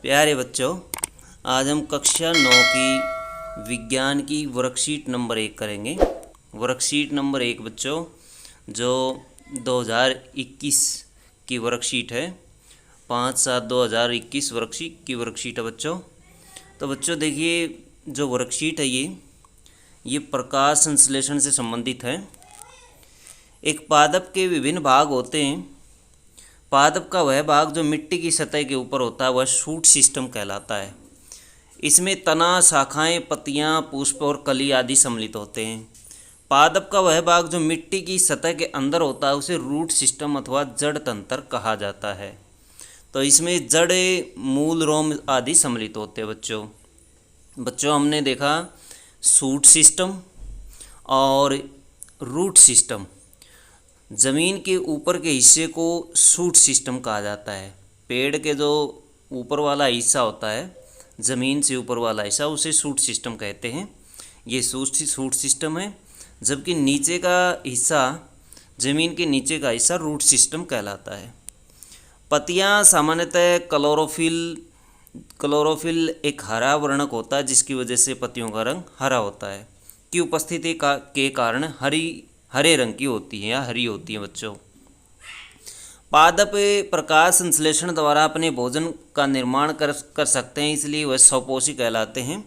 प्यारे बच्चों, आज हम कक्षा 9 की विज्ञान की वर्कशीट नंबर 1 करेंगे। वर्कशीट नंबर 1 बच्चों जो 2021 की वर्कशीट है, 5/7/2021 वर्कशीट है बच्चों। तो बच्चों देखिए, जो वर्कशीट है ये प्रकाश संश्लेषण से संबंधित है। एक पादप के विभिन्न भाग होते हैं। पादप का वह भाग जो मिट्टी की सतह के ऊपर होता है वह शूट सिस्टम कहलाता है। इसमें तना, शाखाएं, पत्तियां, पुष्प और कली आदि सम्मिलित होते हैं। पादप का वह भाग जो मिट्टी की सतह के अंदर होता है उसे रूट सिस्टम अथवा जड़ तंत्र कहा जाता है। तो इसमें जड़, मूल, रोम आदि सम्मिलित होते हैं बच्चों हमने देखा शूट सिस्टम और रूट सिस्टम। ज़मीन के ऊपर के हिस्से को शूट सिस्टम कहा जाता है। पेड़ के जो ऊपर वाला हिस्सा होता है, ज़मीन से ऊपर वाला हिस्सा, उसे शूट सिस्टम कहते हैं। ये शूट सिस्टम है। जबकि नीचे का हिस्सा, ज़मीन के नीचे का हिस्सा रूट सिस्टम कहलाता है। पत्तियाँ सामान्यतः क्लोरोफिल एक हरा वर्णक होता है जिसकी वजह से पत्तियों का रंग हरा होता है, की उपस्थिति के कारण हरे रंग की होती है या हरी होती है बच्चों। पादप प्रकाश संश्लेषण द्वारा अपने भोजन का निर्माण कर सकते हैं, इसलिए वह स्वपोषी कहलाते हैं।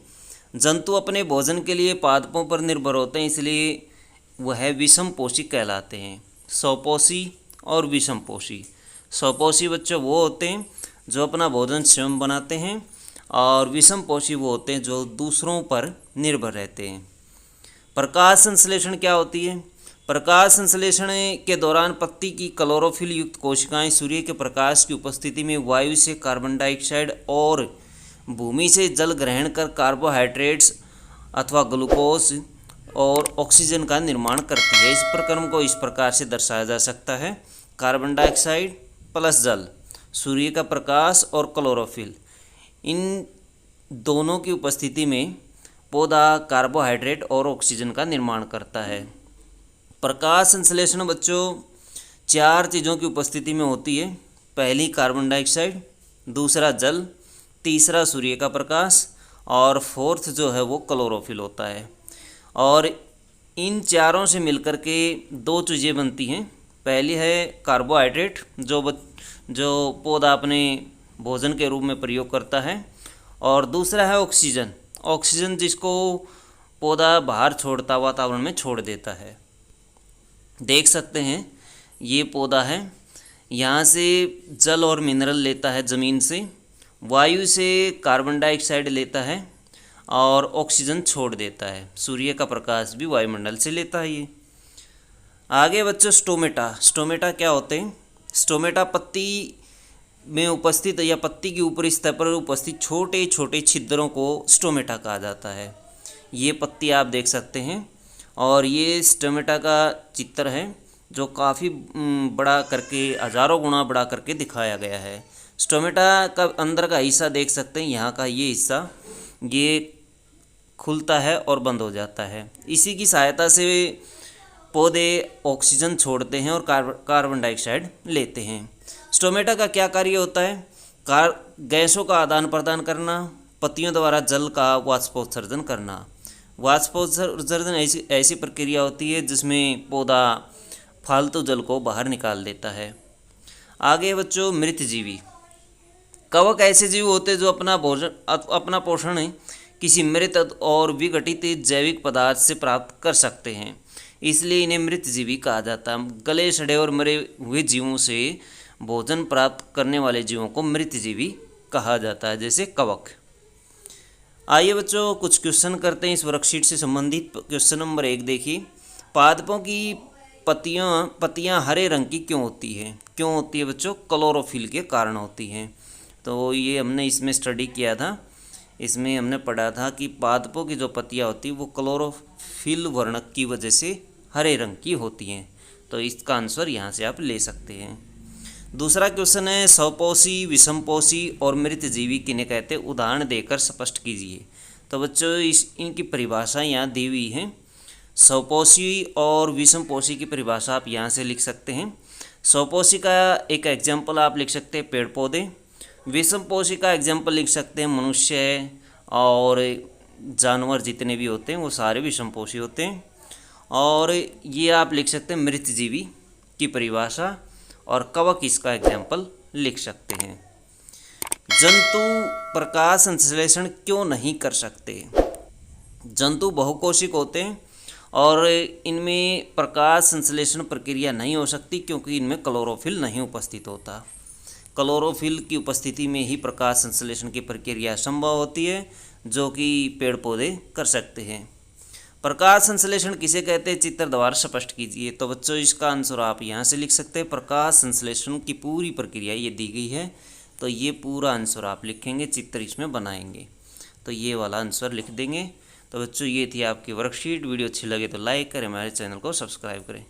जंतु अपने भोजन के लिए पादपों पर निर्भर होते हैं, इसलिए वह विषमपोषी कहलाते हैं। स्वपोषी और विषमपोषी। स्वपोषी बच्चों वो होते हैं जो अपना भोजन स्वयं बनाते हैं, और विषमपोषी वो होते हैं जो दूसरों पर निर्भर रहते हैं। प्रकाश संश्लेषण क्या होती है? प्रकाश संश्लेषण के दौरान पत्ती की क्लोरोफिल युक्त कोशिकाएं सूर्य के प्रकाश की उपस्थिति में वायु से कार्बन डाइऑक्साइड और भूमि से जल ग्रहण कर कार्बोहाइड्रेट्स अथवा ग्लूकोज और ऑक्सीजन का निर्माण करती है। इस प्रक्रम को इस प्रकार से दर्शाया जा सकता है: कार्बन डाइऑक्साइड प्लस जल, सूर्य का प्रकाश और क्लोरोफिल, इन दोनों की उपस्थिति में पौधा कार्बोहाइड्रेट और ऑक्सीजन का निर्माण करता है। प्रकाश संश्लेषण बच्चों 4 चीज़ों की उपस्थिति में होती है। पहली कार्बन डाइऑक्साइड, दूसरा जल, तीसरा सूर्य का प्रकाश और फोर्थ जो है वो क्लोरोफिल होता है। और इन चारों से मिलकर के 2 चीज़ें बनती हैं। पहली है कार्बोहाइड्रेट जो पौधा अपने भोजन के रूप में प्रयोग करता है, और दूसरा है ऑक्सीजन जिसको पौधा बाहर छोड़ता, वातावरण में छोड़ देता है। देख सकते हैं ये पौधा है, यहाँ से जल और मिनरल लेता है ज़मीन से, वायु से कार्बन डाइऑक्साइड लेता है और ऑक्सीजन छोड़ देता है। सूर्य का प्रकाश भी वायुमंडल से लेता है ये। आगे बच्चों स्टोमेटा क्या होते हैं? स्टोमेटा पत्ती में उपस्थित या पत्ती की ऊपरी सतह पर उपस्थित छोटे छोटे छिद्रों को स्टोमेटा कहा जाता है। ये पत्ती आप देख सकते हैं, और ये स्टोमेटा का चित्र है जो काफ़ी बड़ा करके, हज़ारों गुना बड़ा करके दिखाया गया है। स्टोमेटा का अंदर का हिस्सा देख सकते हैं, यहाँ का ये हिस्सा ये खुलता है और बंद हो जाता है। इसी की सहायता से पौधे ऑक्सीजन छोड़ते हैं और कार्बन डाइऑक्साइड लेते हैं। स्टोमेटा का क्या कार्य होता है? गैसों का आदान प्रदान करना, पत्तियों द्वारा जल का वाष्पोत्सर्जन करना। वाष्पोत्सर्जन ऐसी प्रक्रिया होती है जिसमें पौधा फालतू जल को बाहर निकाल देता है। आगे बच्चों मृतजीवी। कवक ऐसे जीव होते हैं जो अपना पोषण किसी मृत और विघटित जैविक पदार्थ से प्राप्त कर सकते हैं, इसलिए इन्हें मृतजीवी कहा जाता है। गले सड़े और मरे हुए जीवों से भोजन प्राप्त करने वाले जीवों को मृतजीवी कहा जाता है, जैसे कवक। आइए बच्चों कुछ क्वेश्चन करते हैं इस वर्कशीट से संबंधित। क्वेश्चन नंबर 1 देखिए, पादपों की पत्तियां हरे रंग की क्यों होती है बच्चों? क्लोरोफिल के कारण होती हैं। तो ये हमने इसमें स्टडी किया था, इसमें हमने पढ़ा था कि पादपों की जो पत्तियां होती हैं वो क्लोरोफिल वर्णक की वजह से हरे रंग की होती हैं। तो इसका आंसर यहाँ से आप ले सकते हैं। दूसरा क्वेश्चन है, स्वपोषी, विषमपोषी और मृतजीवी किन्हें कहते हैं? उदाहरण देकर स्पष्ट कीजिए। तो बच्चों इनकी परिभाषा यहाँ दी हुई है। स्वपोषी और विषमपोषी की परिभाषा आप यहाँ से लिख सकते हैं। स्वपोषी का एक एग्जाम्पल आप लिख सकते हैं पेड़ पौधे, विषमपोषी का एग्जाम्पल लिख सकते हैं मनुष्य और जानवर जितने भी होते हैं वो सारे विषमपोषी होते हैं। और ये आप लिख सकते हैं मृतजीवी की परिभाषा, और कवक इसका एग्जाम्पल लिख सकते हैं। जंतु प्रकाश संश्लेषण क्यों नहीं कर सकते? जंतु बहुकोशिक होते हैं और इनमें प्रकाश संश्लेषण प्रक्रिया नहीं हो सकती क्योंकि इनमें क्लोरोफिल नहीं उपस्थित होता। क्लोरोफिल की उपस्थिति में ही प्रकाश संश्लेषण की प्रक्रिया संभव होती है, जो कि पेड़ पौधे कर सकते हैं। प्रकाश संश्लेषण किसे कहते हैं, चित्र द्वारा स्पष्ट कीजिए। तो बच्चों इसका आंसर आप यहाँ से लिख सकते हैं। प्रकाश संश्लेषण की पूरी प्रक्रिया ये दी गई है, तो ये पूरा आंसर आप लिखेंगे, चित्र इसमें बनाएंगे, तो ये वाला आंसर लिख देंगे। तो बच्चों ये थी आपकी वर्कशीट। वीडियो अच्छी लगे तो लाइक करें, हमारे चैनल को सब्सक्राइब करें।